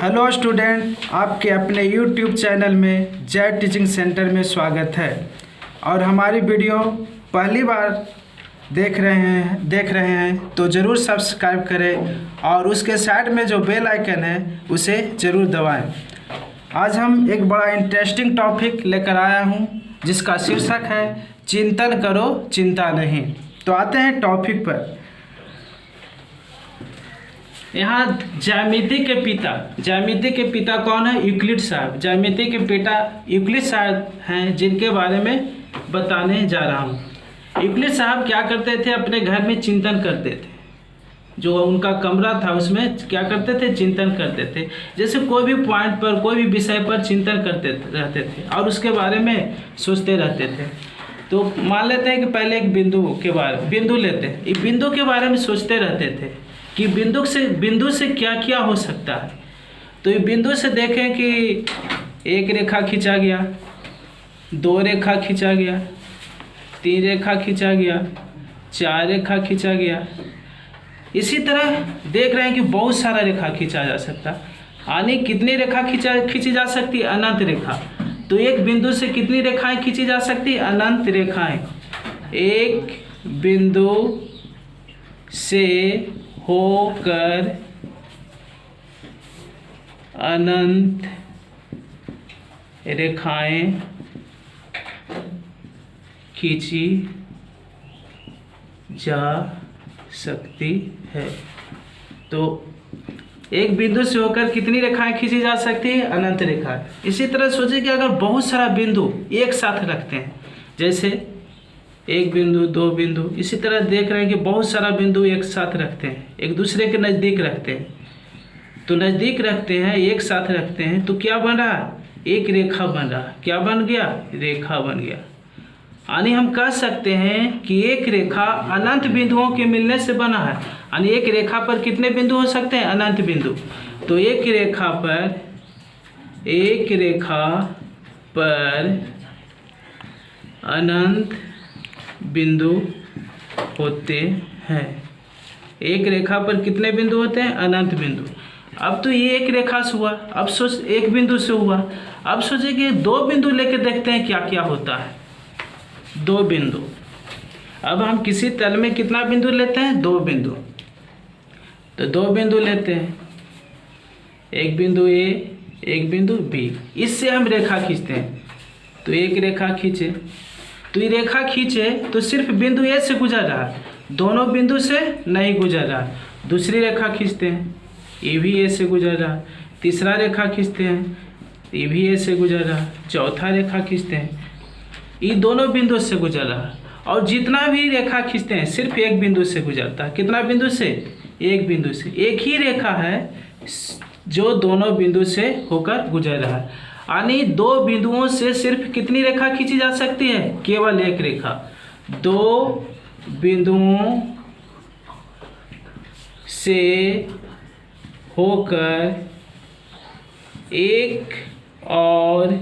Hello student, आपके अपने YouTube channel में जय टीचिंग सेंटर में स्वागत है। और हमारी वीडियो पहली बार देख रहे हैं तो ज़रूर सब्सक्राइब करें और उसके साइड में जो बेल आइकन है उसे ज़रूर दबाएं। आज हम एक बड़ा इंटरेस्टिंग टॉपिक लेकर आया हूं जिसका शीर्षक है चिंतन करो चिंता नहीं। तो आते हैं टॉपिक पर। यहाँ ज्यामिति के पिता कौन है? यूक्लिड साहब। ज्यामिति के पिता यूक्लिड साहब हैं जिनके बारे में बताने जा रहा हूँ। यूक्लिड साहब क्या करते थे? अपने घर में चिंतन करते थे। जो उनका कमरा था उसमें क्या करते थे? चिंतन करते थे। जैसे कोई भी पॉइंट पर, कोई भी विषय पर चिंतन करते रहते थे और उसके बारे में सोचते रहते थे। तो मान लेते हैं कि पहले एक बिंदु लेते हैं। इस बिंदु के बारे में सोचते रहते थे कि बिंदु से क्या क्या हो सकता है। तो ये बिंदु से देखें कि एक रेखा खींचा गया, दो रेखा खींचा गया, तीन रेखा खींचा गया, चार रेखा खींचा गया। इसी तरह देख रहे हैं कि बहुत सारा रेखा खींचा जा सकता है। यानी कितनी रेखा खींची जा सकती है? अनंत रेखा। तो एक बिंदु से कितनी रेखाएं खींची जा सकती है? अनंत रेखाएं। एक बिंदु से होकर अनंत रेखाएं खींची जा सकती है। तो एक बिंदु से होकर कितनी रेखाएं खींची जा सकती है? अनंत रेखाएं। इसी तरह सोचिए कि अगर बहुत सारा बिंदु एक साथ रखते हैं, जैसे एक बिंदु, दो बिंदु, इसी तरह देख रहे हैं कि बहुत सारा बिंदु एक साथ रखते हैं, एक दूसरे के नज़दीक रखते हैं। तो नज़दीक रखते हैं, एक साथ रखते हैं, तो क्या बन रहा? एक रेखा बन रहा। क्या बन गया? रेखा बन गया। यानी हम कह सकते हैं कि एक रेखा अनंत बिंदुओं के मिलने से बना है। यानी एक रेखा पर कितने बिंदु हो सकते हैं? अनंत बिंदु। तो एक रेखा पर अनंत बिंदु होते हैं। एक रेखा पर कितने बिंदु होते हैं? अनंत बिंदु। अब तो ये एक रेखा से हुआ, अब सोच एक बिंदु से हुआ। अब सोचिए कि दो बिंदु लेके देखते हैं क्या क्या होता है। दो बिंदु। अब हम किसी तल में कितना बिंदु लेते हैं? दो बिंदु। तो दो बिंदु लेते हैं, एक बिंदु ए, एक बिंदु बी। इससे हम रेखा खींचते हैं। तो एक रेखा खींचे, तो ये रेखा खींचे तो सिर्फ बिंदु ए से गुजर रहा है, दोनों बिंदु से नहीं गुजर रहा। दूसरी रेखा खींचते हैं, ये भी ए से गुजर रहा। तीसरा रेखा खींचते हैं, ये भी ए से गुजर रहा। चौथा रेखा खींचते हैं, ये दोनों बिंदु से गुजर रहा। और जितना भी रेखा खींचते हैं सिर्फ एक बिंदु से गुजरता है। कितना बिंदु से? एक बिंदु से। एक ही रेखा है जो दोनों बिंदु से होकर गुजर रहा है। यानी दो बिंदुओं से सिर्फ कितनी रेखा खींची जा सकती है? केवल एक रेखा। दो बिंदुओं से होकर एक और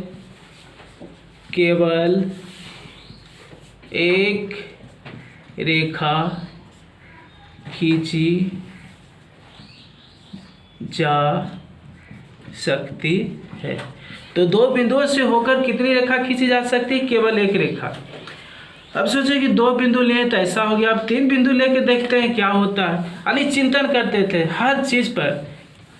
केवल एक रेखा खींची जा सकती है। तो दो बिंदुओं से होकर कितनी रेखा खींची जा सकती है? केवल एक रेखा। अब सोचिए कि दो बिंदु लिए तो ऐसा हो गया। अब तीन बिंदु लेके देखते हैं क्या होता है। यानी चिंतन करते थे हर चीज़ पर।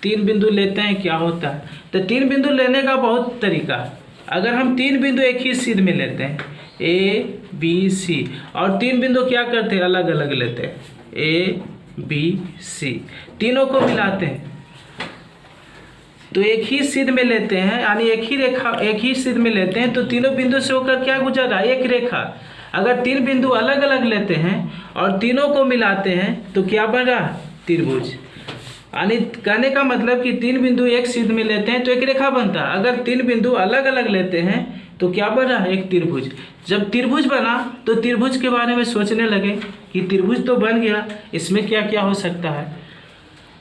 तीन बिंदु लेते हैं क्या होता है। तो तीन बिंदु लेने का बहुत तरीका है। अगर हम तीन बिंदु एक ही सीध में लेते हैं, ए बी सी, और तीन बिंदु क्या करते हैं? अलग अलग लेते हैं, ए बी सी, तीनों को मिलाते हैं तो एक ही सीध में लेते हैं। यानी एक ही सीध में लेते हैं तो तीनों बिंदु से होकर क्या गुजर रहा है? एक रेखा। अगर तीन बिंदु अलग अलग लेते हैं और तीनों को मिलाते हैं तो क्या बन रहा? त्रिभुज। यानी कहने का मतलब कि तीन बिंदु एक सीध में लेते हैं तो एक रेखा बनता है। अगर तीन बिंदु अलग अलग लेते हैं तो क्या बन रहा है? एक त्रिभुज। जब त्रिभुज बना तो त्रिभुज के बारे में सोचने लगे कि त्रिभुज तो बन गया, इसमें क्या क्या हो सकता है।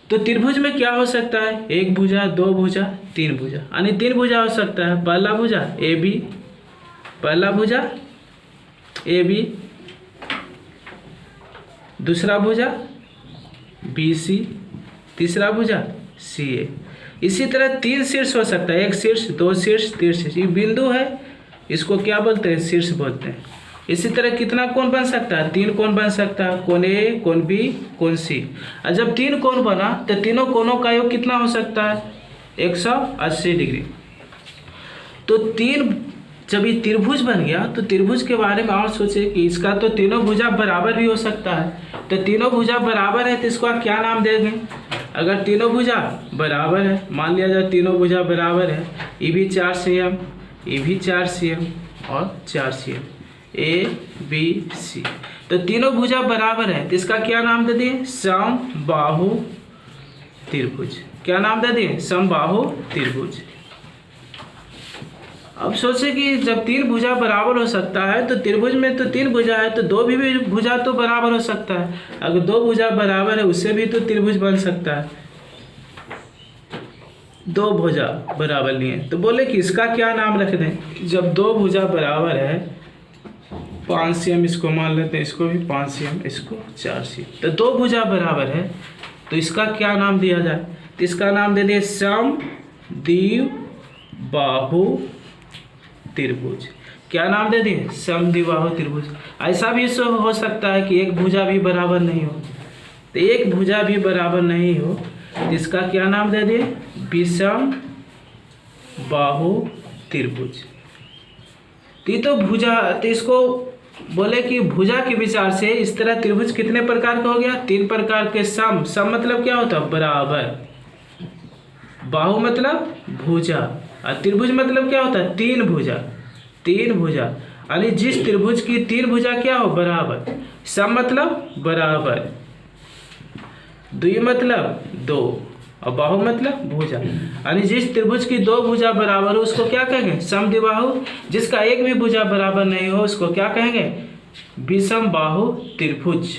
तो त्रिभुज में क्या हो सकता है? एक भुजा, दो भुजा, तीन भुजा। यानी तीन भुजा हो सकता है। पहला भुजा ए बी, पहला भुजा ए बी, दूसरा भुजा बी सी, तीसरा भुजा सी ए। इसी तरह 3 शीर्ष हो सकता है, 1 शीर्ष, 2 शीर्ष, 3 शीर्ष। ये बिंदु है, इसको क्या बोलते हैं? शीर्ष बोलते हैं। इसी तरह कितना कोण बन सकता है? 3 कोण बन सकता है, कोण ए, कोण बी, कोण सी। और जब 3 कोण बना तो तीनों कोणों का योग कितना हो सकता है? 180 डिग्री। तो जब ये त्रिभुज बन गया तो त्रिभुज के बारे में और सोचे कि इसका तो तीनों भुजा बराबर भी हो सकता है। तो तीनों भुजा बराबर है तो इसको आप क्या नाम देंगे? अगर तीनों भुजा बराबर है, मान लिया जाए तीनों भुजा बराबर है, ये भी 4 cm, ये भी 4 cm और 4 cm, ए बी सी। तो तीनों भुजा बराबर है तो इसका क्या नाम दे दिए? समबाहु त्रिभुज। क्या नाम दे दिए? समबाहु त्रिभुज। अब सोचे कि जब 3 भुजा बराबर हो सकता है तो त्रिभुज में तो 3 भुजा है तो 2 भी भुजा तो बराबर हो सकता है। अगर 2 भुजा बराबर है उससे भी तो त्रिभुज बन सकता है। 2 भुजा बराबर लिए तो बोले कि इसका क्या नाम रख दें? जब 2 भुजा बराबर है, 5 cm इसको मान लेते हैं, इसको भी 5 cm, इसको 4 cm। तो 2 भुजा बराबर है तो इसका क्या नाम दिया जाए? तो इसका नाम दे दिए समद्विबाहु त्रिभुज। क्या नाम दे दिए? समद्विबाहु त्रिभुज। ऐसा भी हो सकता है कि एक भुजा भी बराबर नहीं हो, तो एक भुजा भी बराबर नहीं हो तो इसका क्या नाम दे दिए? विषमबाहु त्रिभुज। तो भुजा, तो इसको बोले कि भुजा के विचार से इस तरह त्रिभुज कितने प्रकार का हो गया? 3 प्रकार के। सम मतलब क्या होता है? बराबर। बाहु मतलब भुजा, और त्रिभुज मतलब क्या होता है? 3 भुजा। 3 भुजा यानी जिस त्रिभुज की 3 भुजा क्या हो? बराबर। सम मतलब बराबर, द्वि मतलब 2 और बाहु मतलब भुजा। यानी जिस त्रिभुज की 2 भुजा बराबर हो उसको क्या कहेंगे? समद्विबाहु। जिसका एक भी भुजा बराबर नहीं हो उसको क्या कहेंगे? विषमबाहु त्रिभुज।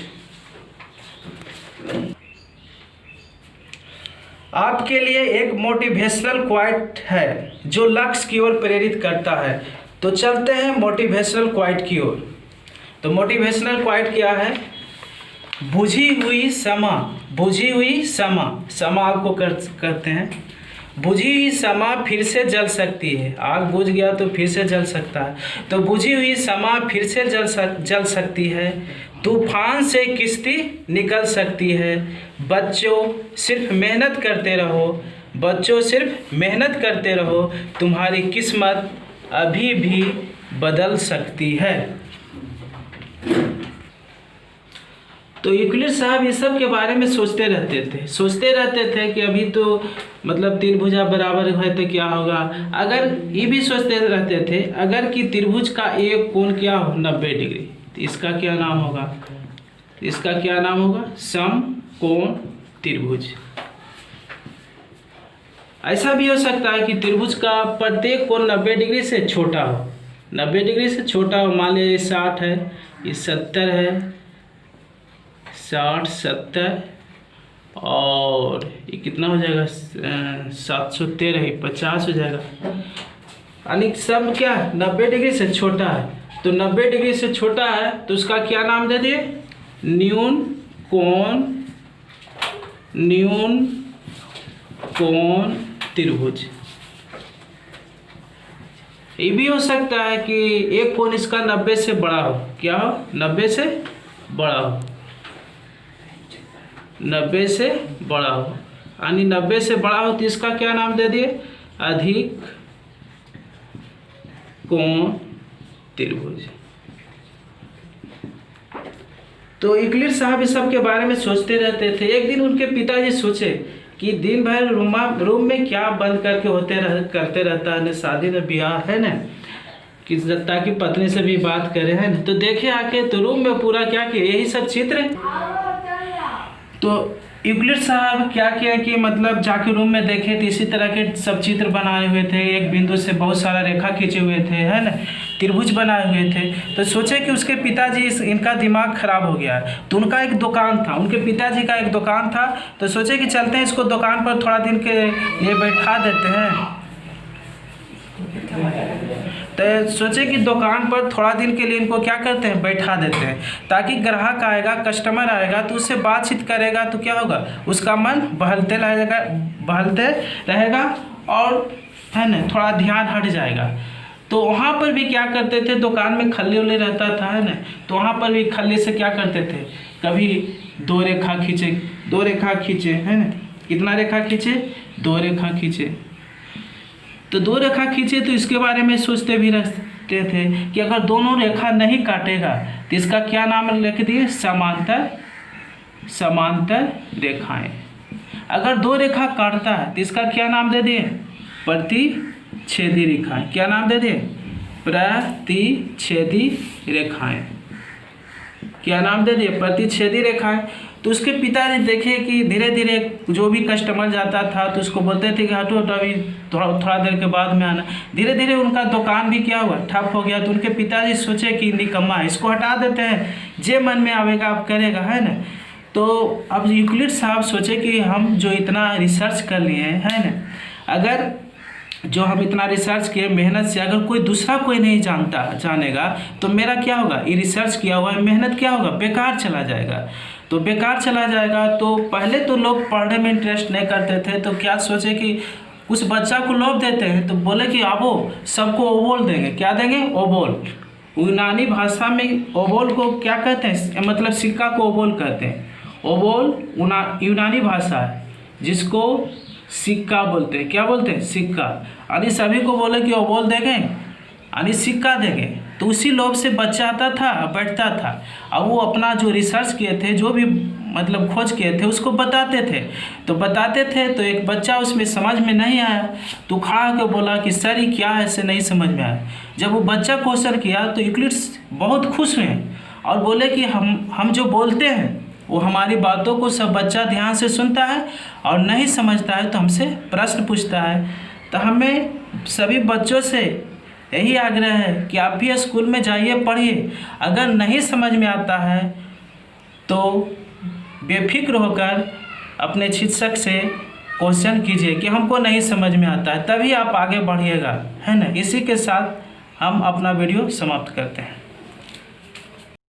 आपके लिए एक मोटिवेशनल क्वाइट है जो लक्ष्य की ओर प्रेरित करता है। तो चलते हैं मोटिवेशनल क्वाइट की ओर। तो मोटिवेशनल क्वाइट क्या है? बुझी हुई समा, बुझी हुई समा, समा आपको करते हैं। बुझी हुई समा फिर से जल सकती है। आग बुझ गया तो फिर से जल सकता है, तो बुझी हुई समा फिर से जल सकती है। तूफान से किश्ती निकल सकती है। बच्चों सिर्फ मेहनत करते रहो, बच्चों सिर्फ मेहनत करते रहो, तुम्हारी किस्मत अभी भी बदल सकती है। तो यूक्लिड साहब ये सब के बारे में सोचते रहते थे कि अभी तो मतलब 3 भुजा बराबर है तो क्या होगा। अगर ये भी सोचते रहते थे अगर कि त्रिभुज का एक कोण क्या हो? 90 डिग्री, तो इसका क्या नाम होगा? इसका क्या नाम होगा? समकोण त्रिभुज। ऐसा भी हो सकता है कि त्रिभुज का प्रत्येक कोण 90 डिग्री से छोटा हो, 90 डिग्री से छोटा हो। मान लीजिए 60 है, ये 70 है, 60, 70 और ये कितना हो जाएगा? 713, 50 हो जाएगा। यानी सब क्या 90 डिग्री से छोटा है। तो 90 डिग्री से छोटा है तो उसका क्या नाम दे दिए? न्यून कोण त्रिभुज। ये भी हो सकता है कि एक कोण इसका 90 से बड़ा हो। क्या हो? 90 से बड़ा हो, 90 से बड़ा हो। यानी 90 से बड़ा हो तो इसका क्या नाम दे दिए? अधिक कोण त्रिभुज। तो यूक्लिड साहब इस सब के बारे में सोचते रहते थे। एक दिन उनके पिताजी सोचे कि दिन भर रूम में क्या बंद करके करते रहता है, न शादी न ब्याह है ना, कि ताकि पत्नी से भी बात करे, है ना। तो देखे आके तो रूम में पूरा क्या किया? यही सब चित्र है। तो यूक्लिड साहब क्या किया कि मतलब जाके रूम में देखे तो इसी तरह के सब चित्र बनाए हुए थे। एक बिंदु से बहुत सारा रेखा खींचे हुए थे, है ना, त्रिभुज बनाए हुए थे। तो सोचे कि उसके पिताजी इनका दिमाग खराब हो गया है। तो उनका एक दुकान था, उनके पिताजी का एक दुकान था। तो सोचे कि चलते हैं इसको दुकान पर थोड़ा दिन के लिए बैठा देते हैं। तो सोचे कि दुकान पर थोड़ा दिन के लिए इनको क्या करते हैं, बैठा देते हैं, ताकि ग्राहक आएगा, कस्टमर आएगा तो उससे बातचीत करेगा तो क्या होगा, उसका मन बहलते रहेगा और है ना थोड़ा ध्यान हट जाएगा। तो वहाँ पर भी क्या करते थे, दुकान में खल्ली उल्ली रहता था है ना, तो वहाँ पर भी खल्ली से क्या करते थे, कभी 2 रेखा खींचे है ना, कितना रेखा खींचे, 2 रेखा खींचे। तो 2 रेखा खींचे तो इसके बारे में सोचते भी रहते थे कि अगर दोनों रेखा नहीं काटेगा तो इसका क्या नाम लिख दिए, समांतर रेखाएं। अगर 2 रेखा काटता है तो इसका क्या नाम दे दिए, प्रतिच्छेदी रेखाएं। क्या नाम दे दिए, प्रतिच्छेदी रेखाएं। क्या नाम दे दिए, प्रतिच्छेदी रेखाएं। तो उसके पिताजी देखे कि धीरे धीरे जो भी कस्टमर जाता था तो उसको बोलते थे कि हटो अभी थोड़ा देर के बाद में आना। धीरे धीरे उनका दुकान भी क्या हुआ, ठप हो गया। तो उनके पिताजी सोचे कि निकम्मा है, इसको हटा देते हैं, जे मन में आवेगा आप करेगा है ना। तो अब यूक्लिड साहब सोचे कि हम जो इतना रिसर्च कर लिए है ना, अगर जो हम इतना रिसर्च किए मेहनत से, अगर कोई दूसरा कोई नहीं जानेगा तो मेरा क्या होगा, ये रिसर्च किया हुआ है मेहनत क्या होगा, बेकार चला जाएगा। तो बेकार चला जाएगा। तो पहले तो लोग पढ़ने में इंटरेस्ट नहीं करते थे, तो क्या सोचे कि उस बच्चा को लोभ देते हैं, तो बोले कि आवो सबको ओबोल देंगे। क्या देंगे, ओबोल। यूनानी भाषा में ओबोल को क्या कहते हैं, मतलब सिक्का को ओबोल कहते हैं। ओबोल यूनानी भाषा है जिसको सिक्का बोलते हैं। क्या बोलते हैं, सिक्का। यानी सभी को बोले कि ओबोल देंगे यानी सिक्का देंगे। तो उसी लोभ से बच्चा आता था, बैठता था। अब वो अपना जो रिसर्च किए थे, जो भी मतलब खोज किए थे उसको बताते थे। तो एक बच्चा उसमें समझ में नहीं आया तो खड़ा होकर बोला कि सर ये क्या है, ऐसे नहीं समझ में आया। जब वो बच्चा क्वेश्चन किया तो यूक्लिड्स बहुत खुश हुए और बोले कि हम जो बोलते हैं वो हमारी बातों को सब बच्चा ध्यान से सुनता है और नहीं समझता है तो हमसे प्रश्न पूछता है। तो हमें सभी बच्चों से यही आग्रह है कि आप भी स्कूल में जाइए, पढ़िए। अगर नहीं समझ में आता है तो बेफिक्र होकर अपने शिक्षक से क्वेश्चन कीजिए कि हमको नहीं समझ में आता है, तभी आप आगे बढ़िएगा, है ना। इसी के साथ हम अपना वीडियो समाप्त करते हैं।